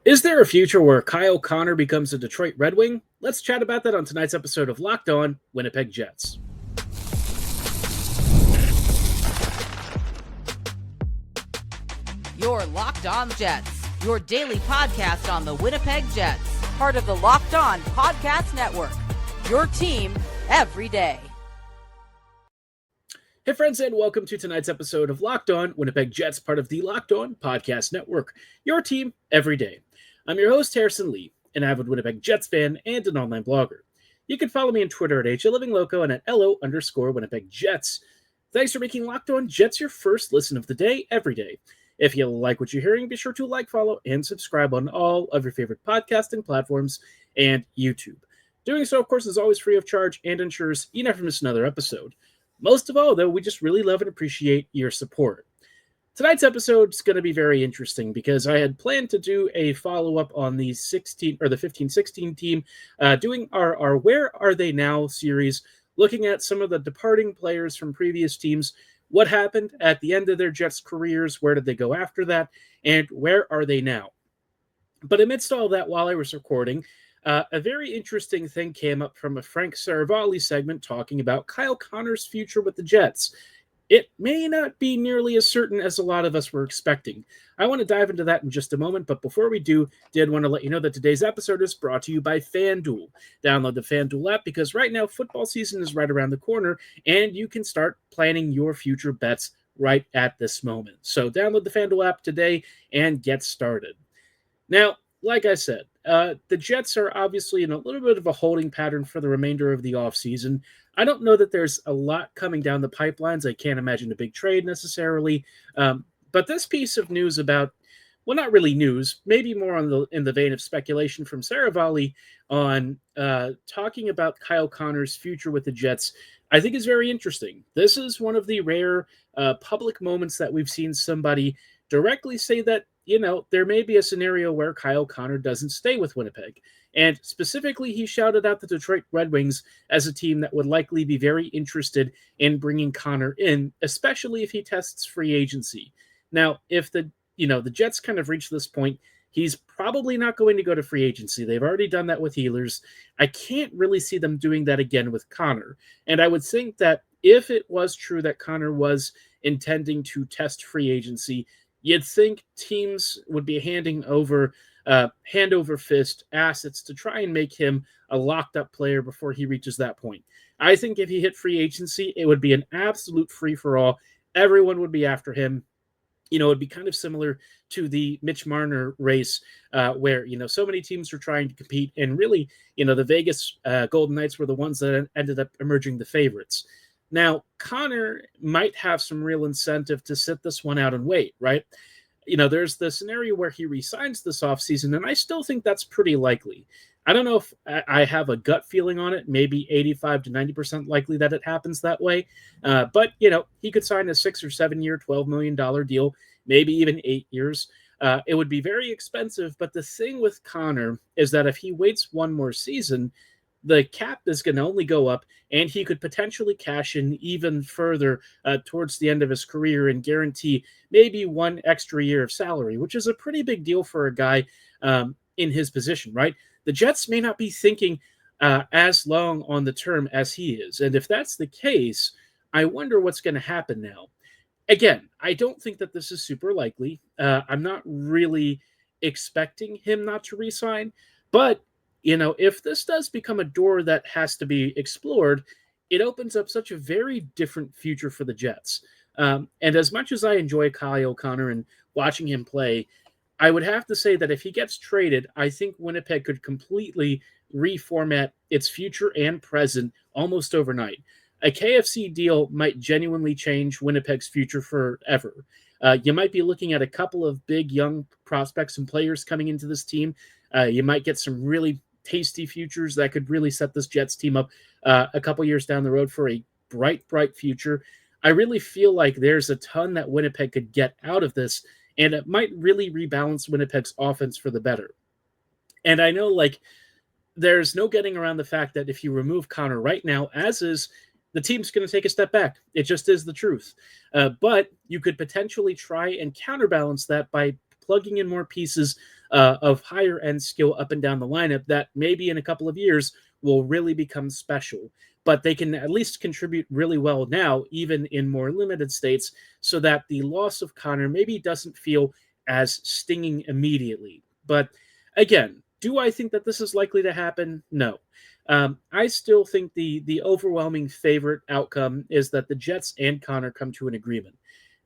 Is there a future where Kyle Connor becomes a Detroit Red Wing? Let's chat about that on tonight's episode of Locked On Winnipeg Jets. Your Locked On Jets, your daily podcast on the Winnipeg Jets, part of the Locked On Podcast Network, your team every day. Hey friends, and welcome to tonight's episode of Locked On Winnipeg Jets, part of the Locked On Podcast Network, your team every day. I'm your host, Harrison Lee, an avid Winnipeg Jets fan and an online blogger. You can follow me on Twitter at HLivingLoco and at LO_Winnipeg Jets. Thanks for making Locked On Jets your first listen of the day every day. If you like what you're hearing, be sure to like, follow, and subscribe on all of your favorite podcasting platforms and YouTube. Doing so, of course, is always free of charge and ensures you never miss another episode. Most of all, though, we just really love and appreciate your support. Tonight's episode is going to be very interesting because I had planned to do a follow-up on the 15-16 team, doing our Where Are They Now series, looking at some of the departing players from previous teams, what happened at the end of their Jets careers, where did they go after that, and where are they now? But amidst all that, while I was recording, a very interesting thing came up from a Frank Seravalli segment talking about Kyle Connor's future with the Jets. It may not be nearly as certain as a lot of us were expecting. I want to dive into that in just a moment, but before we do, did want to let you know that today's episode is brought to you by FanDuel. Download the FanDuel app because right now football season is right around the corner and you can start planning your future bets right at this moment. So download the FanDuel app today and get started. Now, like I said, the Jets are obviously in a little bit of a holding pattern for the remainder of the offseason. I don't know that there's a lot coming down the pipelines. I can't imagine a big trade necessarily. But this piece of news about, well, not really news, maybe more in the vein of speculation from Seravalli on talking about Kyle Connor's future with the Jets, I think is very interesting. This is one of the rare public moments that we've seen somebody directly say that, there may be a scenario where Kyle Connor doesn't stay with Winnipeg. And specifically, he shouted out the Detroit Red Wings as a team that would likely be very interested in bringing Connor in, especially if he tests free agency. Now, if the Jets kind of reach this point, he's probably not going to go to free agency. They've already done that with Healers. I can't really see them doing that again with Connor. And I would think that if it was true that Connor was intending to test free agency, you'd think teams would be hand over fist assets to try and make him a locked-up player before he reaches that point. I think if he hit free agency, it would be an absolute free-for-all. Everyone would be after him. It would be kind of similar to the Mitch Marner race where, so many teams were trying to compete. And really, the Vegas Golden Knights were the ones that ended up emerging the favorites. Now, Connor might have some real incentive to sit this one out and wait, right? There's the scenario where he resigns this offseason, and I still think that's pretty likely. I don't know if I have a gut feeling on it, maybe 85 to 90% likely that it happens that way. But, he could sign a 6 or 7 year, $12 million deal, maybe even 8 years. It would be very expensive, but the thing with Connor is that if he waits one more season, the cap is going to only go up, and he could potentially cash in even further towards the end of his career and guarantee maybe one extra year of salary, which is a pretty big deal for a guy in his position, right? The Jets may not be thinking as long on the term as he is. And if that's the case, I wonder what's going to happen now. Again, I don't think that this is super likely. I'm not really expecting him not to resign, but if this does become a door that has to be explored, it opens up such a very different future for the Jets. And as much as I enjoy Kyle Connor and watching him play, I would have to say that if he gets traded, I think Winnipeg could completely reformat its future and present almost overnight. A KFC deal might genuinely change Winnipeg's future forever. You might be looking at a couple of big young prospects and players coming into this team. You might get some really tasty futures that could really set this Jets team up a couple years down the road for a bright future. I really feel like there's a ton that Winnipeg could get out of this, and it might really rebalance Winnipeg's offense for the better. And I know, there's no getting around the fact that if you remove Connor right now, as is, the team's going to take a step back. It just is the truth. But you could potentially try and counterbalance that by plugging in more pieces of higher end skill up and down the lineup that maybe in a couple of years will really become special. But they can at least contribute really well now, even in more limited states, so that the loss of Connor maybe doesn't feel as stinging immediately. But again, do I think that this is likely to happen? No. I still think the overwhelming favorite outcome is that the Jets and Connor come to an agreement.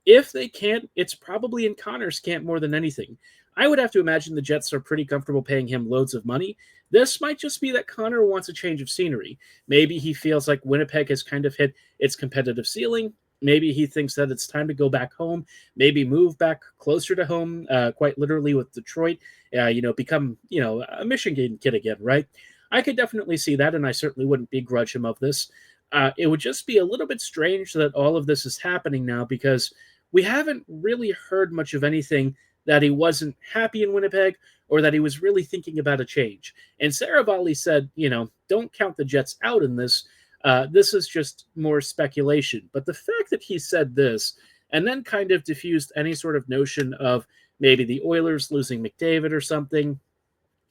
If they can't, it's probably in Connor's camp more than anything. I would have to imagine the Jets are pretty comfortable paying him loads of money. This might just be that Connor wants a change of scenery. Maybe he feels like Winnipeg has kind of hit its competitive ceiling. Maybe he thinks that it's time to go back home, maybe move back closer to home, quite literally with Detroit, become, a Michigan kid again, right? I could definitely see that, and I certainly wouldn't begrudge him of this. It would just be a little bit strange that all of this is happening now because we haven't really heard much of anything that he wasn't happy in Winnipeg or that he was really thinking about a change. And Seravalli said, don't count the Jets out in this. This is just more speculation. But the fact that he said this and then kind of diffused any sort of notion of maybe the Oilers losing McDavid or something,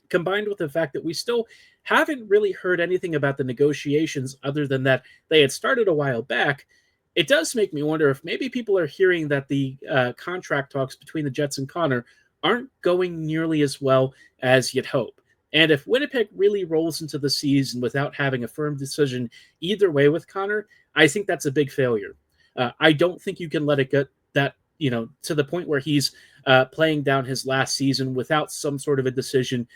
combined with the fact that we still haven't really heard anything about the negotiations other than that they had started a while back, it does make me wonder if maybe people are hearing that the contract talks between the Jets and Connor aren't going nearly as well as you'd hope. And if Winnipeg really rolls into the season without having a firm decision either way with Connor, I think that's a big failure. I don't think you can let it get that, to the point where he's playing down his last season without some sort of a decision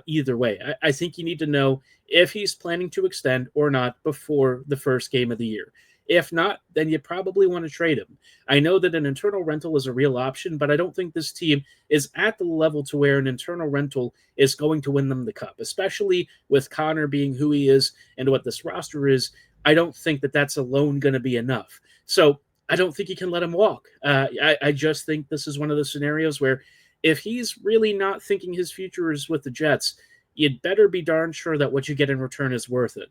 either way. I think you need to know if he's planning to extend or not before the first game of the year. If not, then you probably want to trade him. I know that an internal rental is a real option, but I don't think this team is at the level to where an internal rental is going to win them the cup, especially with Connor being who he is and what this roster is. I don't think that that's alone going to be enough. So I don't think you can let him walk. I just think this is one of the scenarios where if he's really not thinking his future is with the Jets, you'd better be darn sure that what you get in return is worth it.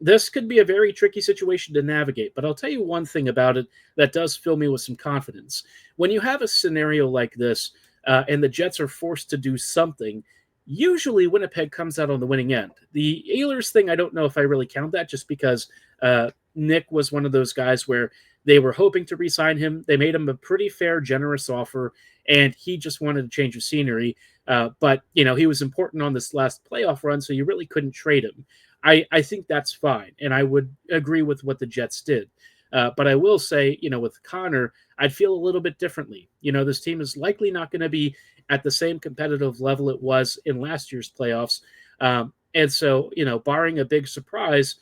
This could be a very tricky situation to navigate, but I'll tell you one thing about it that does fill me with some confidence. When you have a scenario like this and the Jets are forced to do something, usually Winnipeg comes out on the winning end. The Ehlers thing, I don't know if I really count that just because Nick was one of those guys where they were hoping to re-sign him. They made him a pretty fair, generous offer, and he just wanted a change of scenery. But he was important on this last playoff run, so you really couldn't trade him. I think that's fine, and I would agree with what the Jets did. But I will say, with Connor, I'd feel a little bit differently. This team is likely not going to be at the same competitive level it was in last year's playoffs. And so, barring a big surprise,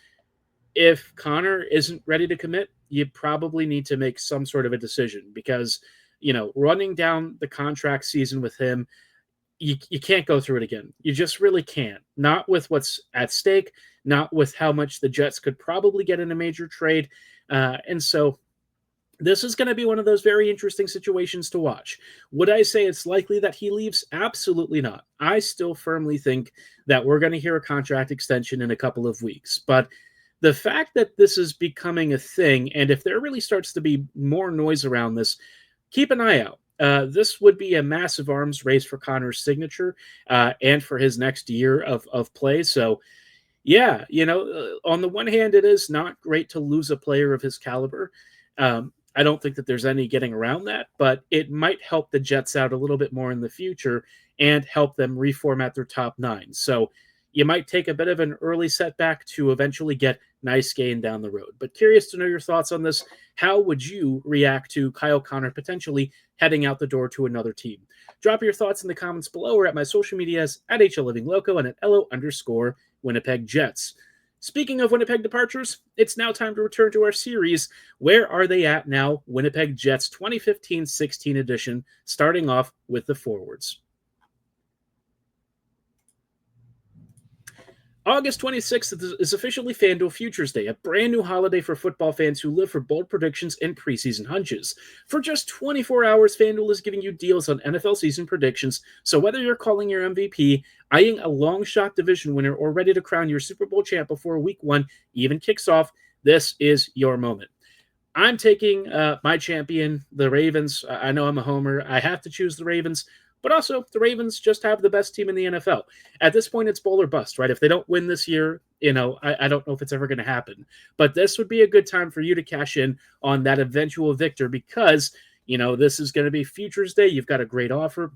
if Connor isn't ready to commit, you probably need to make some sort of a decision because, running down the contract season with him, you can't go through it again. You just really can't. Not with what's at stake, not with how much the Jets could probably get in a major trade. And so this is going to be one of those very interesting situations to watch. Would I say it's likely that he leaves? Absolutely not. I still firmly think that we're going to hear a contract extension in a couple of weeks. But the fact that this is becoming a thing, and if there really starts to be more noise around this, keep an eye out. This would be a massive arms race for Connor's signature and for his next year of play. So, yeah, on the one hand, it is not great to lose a player of his caliber. I don't think that there's any getting around that, but it might help the Jets out a little bit more in the future and help them reformat their top nine. So you might take a bit of an early setback to eventually get nice gain down the road. But curious to know your thoughts on this. How would you react to Kyle Connor potentially heading out the door to another team? Drop your thoughts in the comments below or at my social medias at HLLivingLoco and at LO_Winnipeg Jets. Speaking of Winnipeg departures, it's now time to return to our series, Where Are They At Now? Winnipeg Jets 2015-16 edition, starting off with the forwards. August 26th is officially FanDuel Futures Day, a brand new holiday for football fans who live for bold predictions and preseason hunches. For just 24 hours, FanDuel is giving you deals on NFL season predictions, so whether you're calling your MVP, eyeing a long shot division winner, or ready to crown your Super Bowl champ before Week 1 even kicks off, this is your moment. I'm taking my champion, the Ravens. I know I'm a homer. I have to choose the Ravens, but also the Ravens just have the best team in the NFL. At this point, it's bowl or bust, right? If they don't win this year, I don't know if it's ever going to happen. But this would be a good time for you to cash in on that eventual victor because, this is going to be Futures Day. You've got a great offer.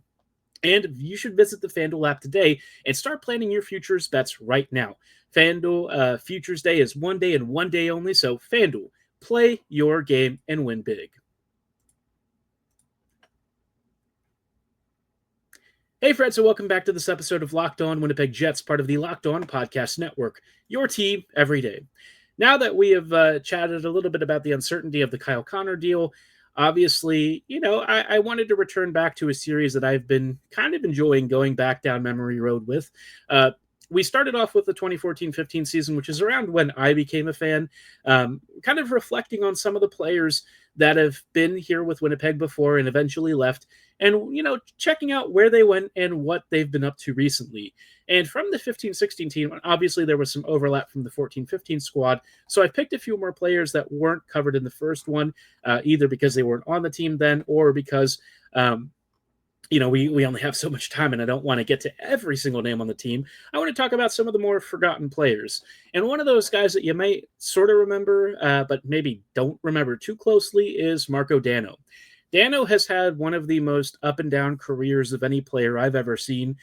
And you should visit the FanDuel app today and start planning your futures bets right now. FanDuel Futures Day is one day and one day only, so FanDuel, play your game and win big. Hey friends, and welcome back to this episode of Locked On Winnipeg Jets, part of the Locked On Podcast Network, your team every day. Now that we have chatted a little bit about the uncertainty of the Kyle Connor deal, obviously, I wanted to return back to a series that I've been kind of enjoying going back down memory road with. We started off with the 2014-15 season, which is around when I became a fan, kind of reflecting on some of the players that have been here with Winnipeg before and eventually left, and, checking out where they went and what they've been up to recently. And from the 15-16 team, obviously there was some overlap from the 14-15 squad, so I picked a few more players that weren't covered in the first one, either because they weren't on the team then or because we only have so much time and I don't want to get to every single name on the team. I want to talk about some of the more forgotten players. And one of those guys that you might sort of remember, but maybe don't remember too closely is Marco Dano. Dano has had one of the most up and down careers of any player I've ever seen,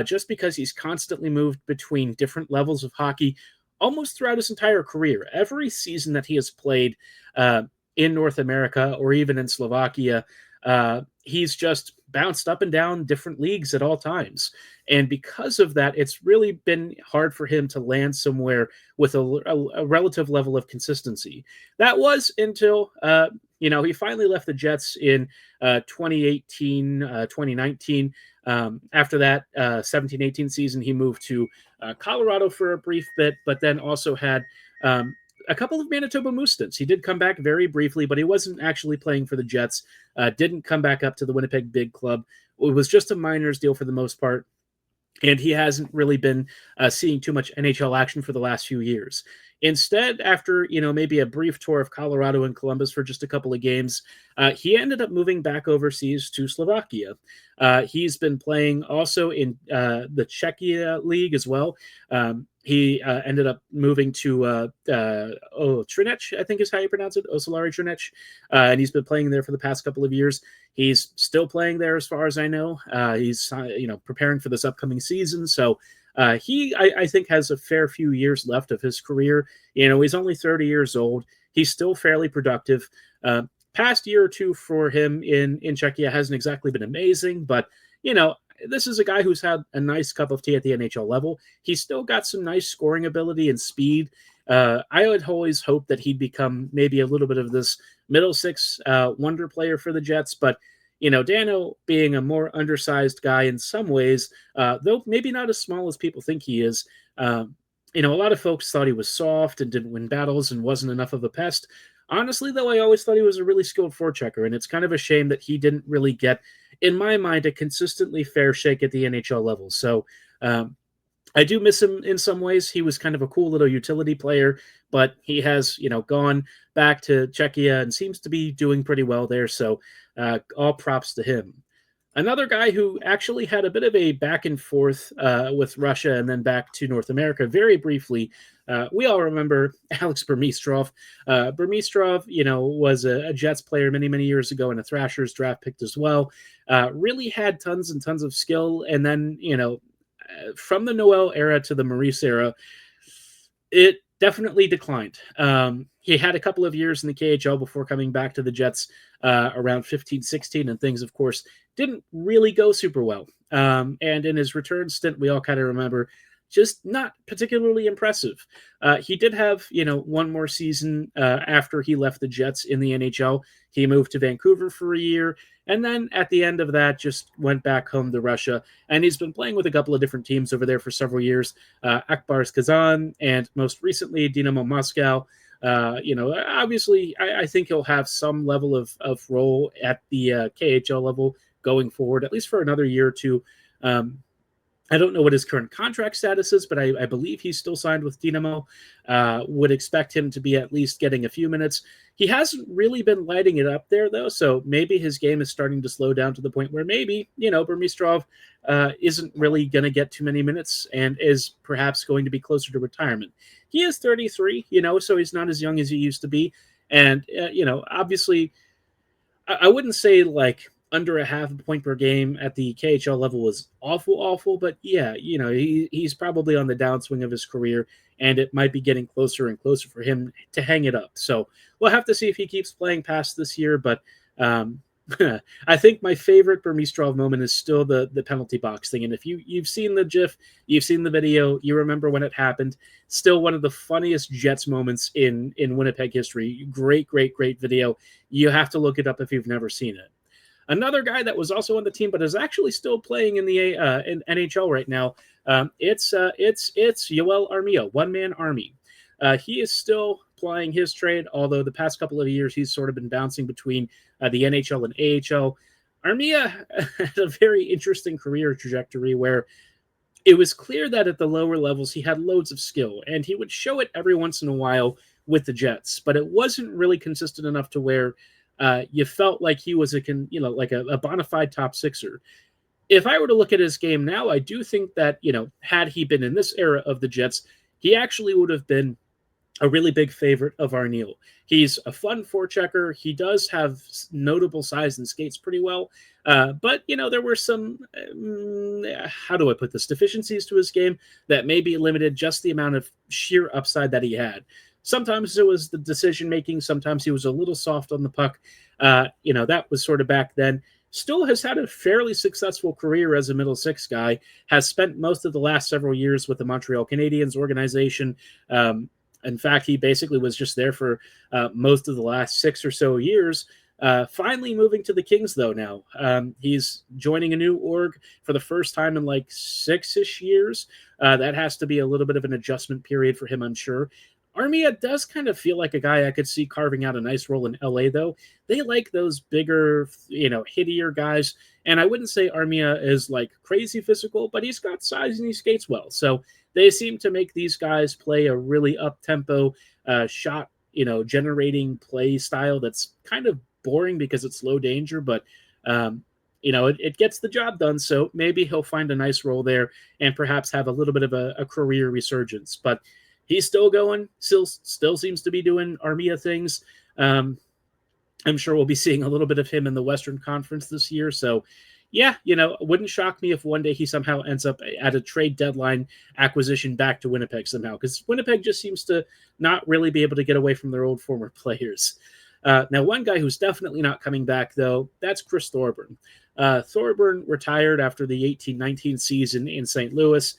just because he's constantly moved between different levels of hockey almost throughout his entire career. Every season that he has played in North America or even in Slovakia, he's just bounced up and down different leagues at all times. And because of that, it's really been hard for him to land somewhere with a relative level of consistency. That was until, he finally left the Jets in 2018, 2019. After that 17-18 season, he moved to Colorado for a brief bit, but then also had a couple of Manitoba Moose stints. He did come back very briefly, but he wasn't actually playing for the Jets, didn't come back up to the Winnipeg Big Club. It was just a minors deal for the most part, and he hasn't really been seeing too much NHL action for the last few years. Instead, after maybe a brief tour of Colorado and Columbus for just a couple of games, he ended up moving back overseas to Slovakia. He's been playing also in the Czechia League as well. He ended up moving to Trinec, I think is how you pronounce it, Osolari Trinec, and he's been playing there for the past couple of years. He's still playing there as far as I know. He's preparing for this upcoming season, so I think has a fair few years left of his career. He's only 30 years old. He's still fairly productive. Past year or two for him in Czechia hasn't exactly been amazing, but this is a guy who's had a nice cup of tea at the NHL level. He's still got some nice scoring ability and speed. I would always hope that he'd become maybe a little bit of this middle six wonder player for the Jets, but Dano being a more undersized guy in some ways, though maybe not as small as people think he is. A lot of folks thought he was soft and didn't win battles and wasn't enough of a pest. Honestly, though, I always thought he was a really skilled forechecker, and it's kind of a shame that he didn't really get, in my mind, a consistently fair shake at the NHL level. So I do miss him in some ways. He was kind of a cool little utility player, but he has, gone back to Czechia and seems to be doing pretty well there. So all props to him. Another guy who actually had a bit of a back and forth with Russia and then back to North America very briefly. We all remember Alex Burmistrov. Burmistrov, was a Jets player many, many years ago and a Thrashers draft pick as well. Really had tons and tons of skill. And then, from the Noel era to the Maurice era, it definitely declined. He had a couple of years in the KHL before coming back to the Jets around 15-16, and things, of course, didn't really go super well. And in his return stint, we all kind of remember, just not particularly impressive. He did have, one more season after he left the Jets in the NHL. He moved to Vancouver for a year, and then at the end of that, just went back home to Russia. And he's been playing with a couple of different teams over there for several years, Akbars Kazan, and most recently, Dynamo Moscow. Obviously, I think he'll have some level of role at the KHL level going forward, at least for another year or two. I don't know what his current contract status is, but I believe he's still signed with Dynamo. Would expect him to be at least getting a few minutes. He hasn't really been lighting it up there, though, so maybe his game is starting to slow down to the point where maybe, Burmistrov isn't really going to get too many minutes and is perhaps going to be closer to retirement. He is 33, so he's not as young as he used to be. And, obviously, I wouldn't say like under a half a point per game at the KHL level was awful, but yeah, he's probably on the downswing of his career, and it might be getting closer and closer for him to hang it up. So we'll have to see if he keeps playing past this year, but I think my favorite Burmistrov moment is still the penalty box thing. And if you've seen the GIF, you've seen the video, you remember when it happened. Still one of the funniest Jets moments in Winnipeg history. Great video. You have to look it up if you've never seen it. Another guy that was also on the team, but is actually still playing in the in NHL right now. It's Yoel Armia, one-man army. He is still plying his trade, although the past couple of years he's sort of been bouncing between the NHL and AHL. Armia had a very interesting career trajectory where it was clear that at the lower levels he had loads of skill, and he would show it every once in a while with the Jets, but it wasn't really consistent enough to where you felt like he was a bona fide top sixer. If I were to look at his game now, I do think that, had he been in this era of the Jets, he actually would have been a really big favorite of Arniel. He's a fun forechecker. He does have notable size and skates pretty well. But, there were some, how do I put this, deficiencies to his game that maybe limited just the amount of sheer upside that he had. Sometimes it was the decision-making. Sometimes he was a little soft on the puck. That was sort of back then. Still has had a fairly successful career as a middle six guy, has spent most of the last several years with the Montreal Canadiens organization. In fact, he basically was just there for most of the last 6 or so years. Finally moving to the Kings, though, now. He's joining a new org for the first time in like 6-ish years. That has to be a little bit of an adjustment period for him, I'm sure. Armia does kind of feel like a guy I could see carving out a nice role in LA, though. They like those bigger, hittier guys. And I wouldn't say Armia is like crazy physical, but he's got size and he skates well. So they seem to make these guys play a really up-tempo shot, generating play style that's kind of boring because it's low danger, but it gets the job done. So maybe he'll find a nice role there and perhaps have a little bit of a career resurgence. But he's still going, still seems to be doing Armia things. I'm sure we'll be seeing a little bit of him in the Western Conference this year. So, yeah, it wouldn't shock me if one day he somehow ends up at a trade deadline acquisition back to Winnipeg somehow, because Winnipeg just seems to not really be able to get away from their old former players. Now, one guy who's definitely not coming back, though, that's Chris Thorburn. Thorburn retired after the 18-19 season in St. Louis.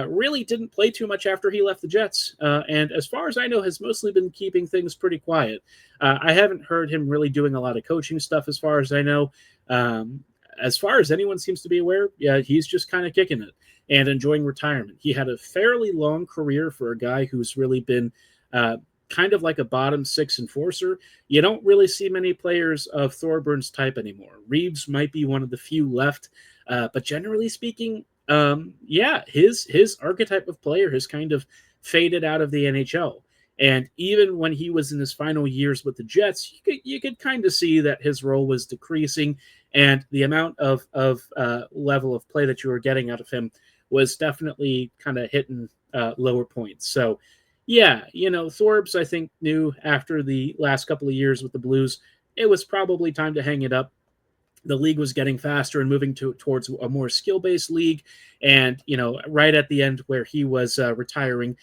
Really didn't play too much after he left the Jets, and as far as I know, has mostly been keeping things pretty quiet. I haven't heard him really doing a lot of coaching stuff as far as I know. As far as anyone seems to be aware, yeah, he's just kind of kicking it and enjoying retirement. He had a fairly long career for a guy who's really been kind of like a bottom six enforcer. You don't really see many players of Thorburns type anymore. Reeves might be one of the few left, but generally speaking, his archetype of player has kind of faded out of the NHL. And even when he was in his final years with the Jets, you could kind of see that his role was decreasing, and the amount of level of play that you were getting out of him was definitely kind of hitting lower points. So, yeah, Thorbs, I think, knew after the last couple of years with the Blues, it was probably time to hang it up. The league was getting faster and moving towards a more skill-based league. And, right at the end where he was retiring,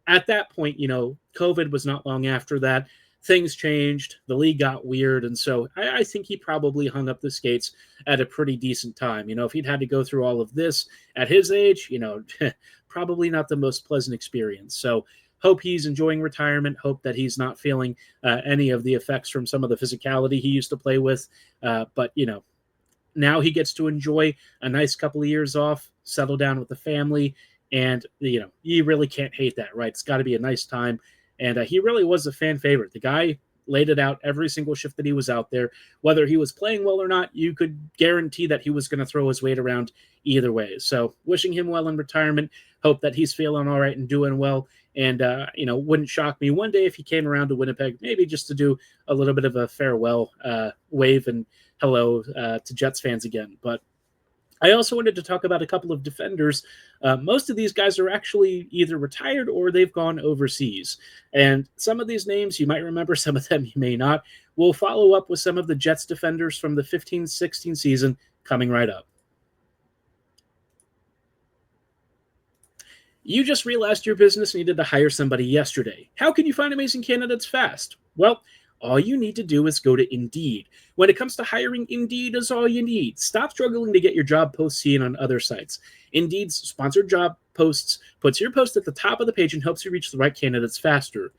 at that point, COVID was not long after that. Things changed. The league got weird. And so I think he probably hung up the skates at a pretty decent time. If he'd had to go through all of this at his age, probably not the most pleasant experience. So hope he's enjoying retirement. Hope that he's not feeling any of the effects from some of the physicality he used to play with. But now he gets to enjoy a nice couple of years off, settle down with the family. And, you really can't hate that, right? It's got to be a nice time. And he really was a fan favorite. The guy laid it out every single shift that he was out there. Whether he was playing well or not, you could guarantee that he was going to throw his weight around either way. So wishing him well in retirement. Hope that he's feeling all right and doing well. And, wouldn't shock me one day if he came around to Winnipeg, maybe just to do a little bit of a farewell wave and hello to Jets fans again. But I also wanted to talk about a couple of defenders. Most of these guys are actually either retired or they've gone overseas. And some of these names you might remember, some of them you may not. We'll follow up with some of the Jets defenders from the 15-16 season coming right up. You just realized your business needed to hire somebody yesterday. How can you find amazing candidates fast? Well, all you need to do is go to Indeed. When it comes to hiring, Indeed is all you need. Stop struggling to get your job posts seen on other sites. Indeed's sponsored job posts puts your post at the top of the page and helps you reach the right candidates faster.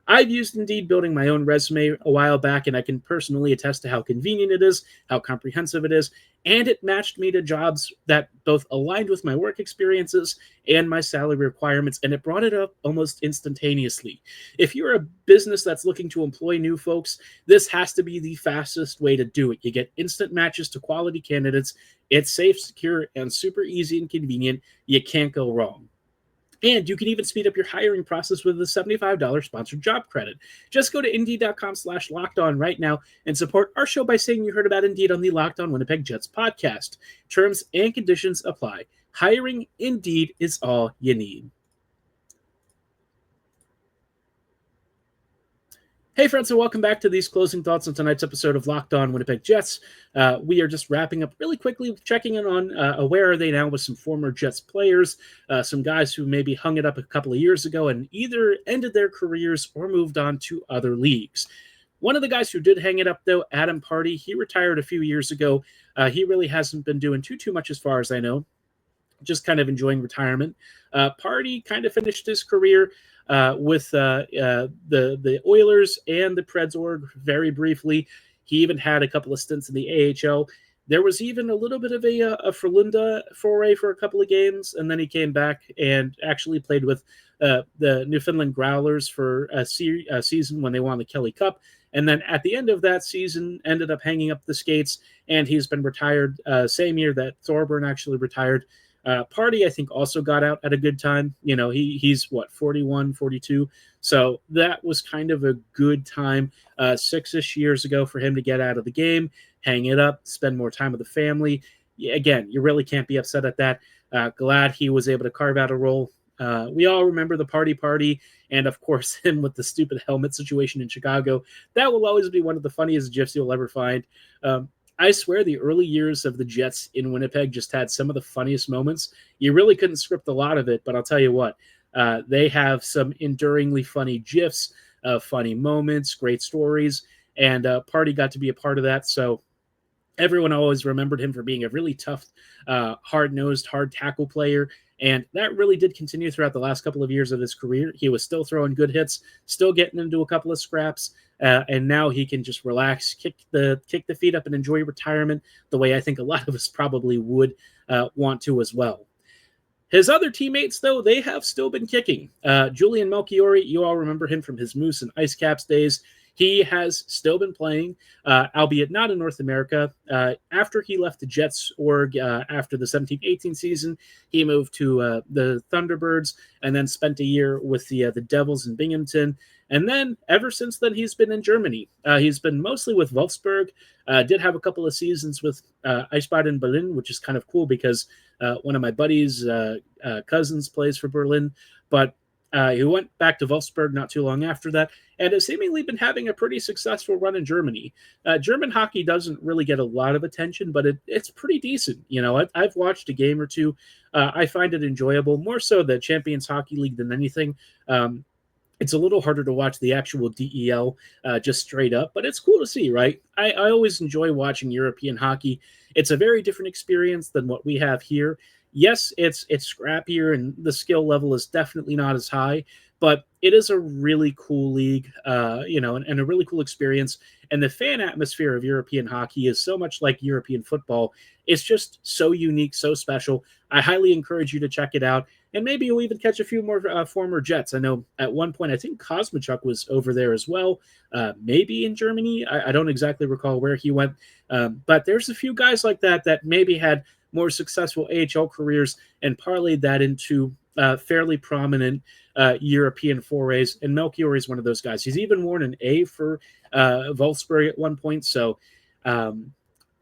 I've used Indeed building my own resume a while back, and I can personally attest to how convenient it is, how comprehensive it is, and it matched me to jobs that both aligned with my work experiences and my salary requirements, and it brought it up almost instantaneously. If you're a business that's looking to employ new folks, this has to be the fastest way to do it. You get instant matches to quality candidates. It's safe, secure, and super easy and convenient. You can't go wrong. And you can even speed up your hiring process with a $75 sponsored job credit. Just go to Indeed.com/lockedon right now and support our show by saying you heard about Indeed on the Locked On Winnipeg Jets podcast. Terms and conditions apply. Hiring Indeed is all you need. Hey friends, and welcome back to these closing thoughts on tonight's episode of Locked On Winnipeg Jets. We are just wrapping up really quickly, checking in on where are they now with some former Jets players, some guys who maybe hung it up a couple of years ago and either ended their careers or moved on to other leagues. One of the guys who did hang it up, though, Adam Party, he retired a few years ago. He really hasn't been doing too much as far as I know, just kind of enjoying retirement. Party kind of finished his career with the Oilers and the Preds org very briefly. He even had a couple of stints in the AHL. There was even a little bit of a Frölunda foray for a couple of games, and then he came back and actually played with the Newfoundland Growlers for a season when they won the Kelly Cup. And then at the end of that season, ended up hanging up the skates, and he's been retired same year that Thorburn actually retired. Party, I think, also got out at a good time. You know, he's 41, 42. So that was kind of a good time 6-ish years ago for him to get out of the game, hang it up, spend more time with the family. Again, you really can't be upset at that. Glad he was able to carve out a role. We all remember the party, and of course him with the stupid helmet situation in Chicago. That will always be one of the funniest GIFs you'll ever find. I swear the early years of the Jets in Winnipeg just had some of the funniest moments. You really couldn't script a lot of it, but I'll tell you what, they have some enduringly funny GIFs, funny moments, great stories, and Party got to be a part of that. So everyone always remembered him for being a really tough, hard-nosed, hard tackle player. And that really did continue throughout the last couple of years of his career. He was still throwing good hits, still getting into a couple of scraps, and now he can just relax, kick the feet up, and enjoy retirement the way I think a lot of us probably would want to as well. His other teammates, though, they have still been kicking. Julian Melchiori, you all remember him from his Moose and Ice Caps days. He has still been playing, albeit not in North America. After he left the Jets org after the 17-18 season, he moved to the Thunderbirds and then spent a year with the Devils in Binghamton. And then ever since then, he's been in Germany. He's been mostly with Wolfsburg, did have a couple of seasons with Eisbad Berlin, which is kind of cool because one of my buddies' cousins plays for Berlin. But he went back to Wolfsburg not too long after that and has seemingly been having a pretty successful run in Germany. German hockey doesn't really get a lot of attention, but it's pretty decent. You know, I've watched a game or two. I find it enjoyable, more so the Champions Hockey League than anything. It's a little harder to watch the actual DEL just straight up, but it's cool to see, right? I always enjoy watching European hockey. It's a very different experience than what we have here. Yes, it's scrappier and the skill level is definitely not as high, but it is a really cool league, and a really cool experience. And the fan atmosphere of European hockey is so much like European football. It's just so unique, so special. I highly encourage you to check it out. And maybe you'll even catch a few more former Jets. I know at one point, I think Kosmachuk was over there as well, maybe in Germany. I don't exactly recall where he went. But there's a few guys like that maybe had more successful AHL careers and parlayed that into fairly prominent European forays. And Melchior is one of those guys. He's even worn an A for Wolfsburg at one point. So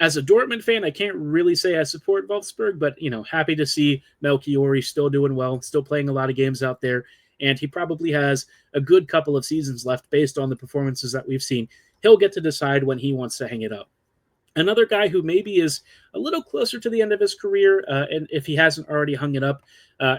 as a Dortmund fan, I can't really say I support Wolfsburg, but, happy to see Melchior still doing well, still playing a lot of games out there. And he probably has a good couple of seasons left based on the performances that we've seen. He'll get to decide when he wants to hang it up. Another guy who maybe is a little closer to the end of his career, and if he hasn't already hung it up,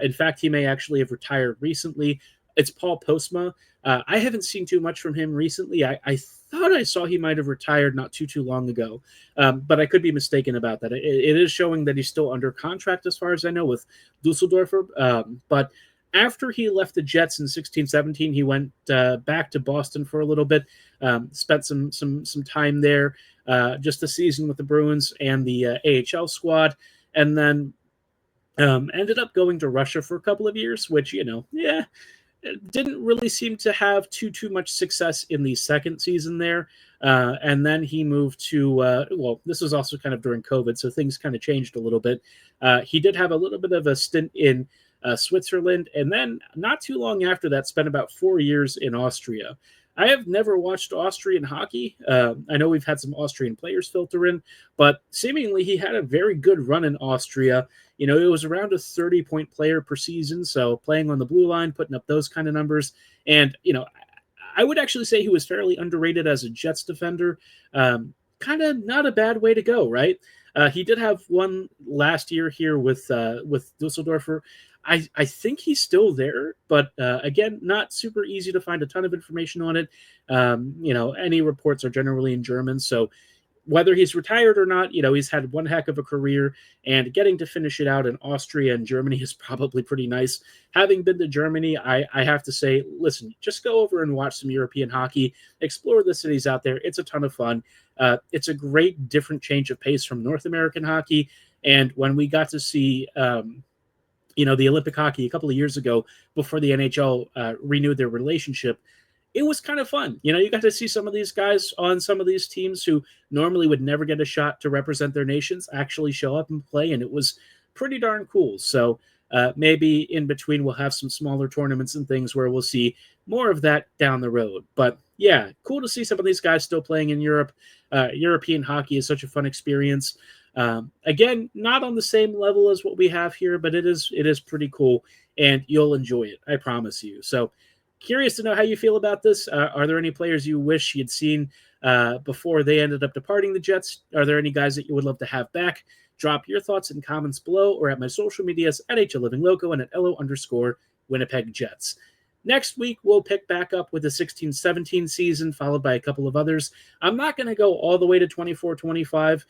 in fact, he may actually have retired recently. It's Paul Postma. I haven't seen too much from him recently. I thought I saw he might have retired not too long ago, but I could be mistaken about that. It is showing that he's still under contract, as far as I know, with Dusseldorfer. But after he left the Jets in 16-17, he went back to Boston for a little bit, spent some time there, just a season with the Bruins and the AHL squad, and then ended up going to Russia for a couple of years, which, didn't really seem to have too much success in the second season there. And then he moved to, this was also kind of during COVID, so things kind of changed a little bit. He did have a little bit of a stint in Switzerland, and then not too long after that, spent about 4 years in Austria. I have never watched Austrian hockey. I know we've had some Austrian players filter in, but seemingly he had a very good run in Austria. It was around a 30-point player per season, so playing on the blue line, putting up those kind of numbers. And, I would actually say he was fairly underrated as a Jets defender. Kind of not a bad way to go, right? He did have one last year here with Dusseldorfer. I think he's still there, but again, not super easy to find a ton of information on it. Any reports are generally in German, so whether he's retired or not, he's had one heck of a career, and getting to finish it out in Austria and Germany is probably pretty nice. Having been to Germany, I have to say, listen, just go over and watch some European hockey, explore the cities out there. It's a ton of fun. It's a great different change of pace from North American hockey. And when we got to see the Olympic hockey a couple of years ago before the NHL renewed their relationship, it was kind of fun. You got to see some of these guys on some of these teams who normally would never get a shot to represent their nations actually show up and play, and it was pretty darn cool. So maybe in between we'll have some smaller tournaments and things where we'll see more of that down the road. But yeah, cool to see some of these guys still playing in Europe. European hockey is such a fun experience. Again, not on the same level as what we have here, but it is pretty cool, and you'll enjoy it, I promise you. So curious to know how you feel about this. Are there any players you wish you'd seen before they ended up departing the Jets? Are there any guys that you would love to have back? Drop your thoughts and comments below or at my social medias at HLivingLoco and at LO_Winnipeg Jets. Next week, we'll pick back up with the 16-17 season, followed by a couple of others. I'm not going to go all the way to 24-25.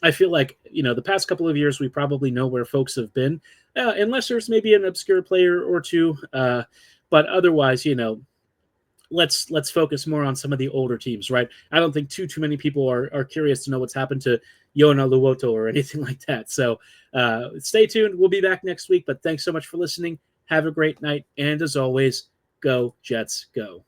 I feel like, the past couple of years, we probably know where folks have been, unless there's maybe an obscure player or two. But otherwise, let's focus more on some of the older teams, right? I don't think too many people are curious to know what's happened to Yona Luoto or anything like that. So stay tuned. We'll be back next week, but thanks so much for listening. Have a great night. And as always, go Jets, go.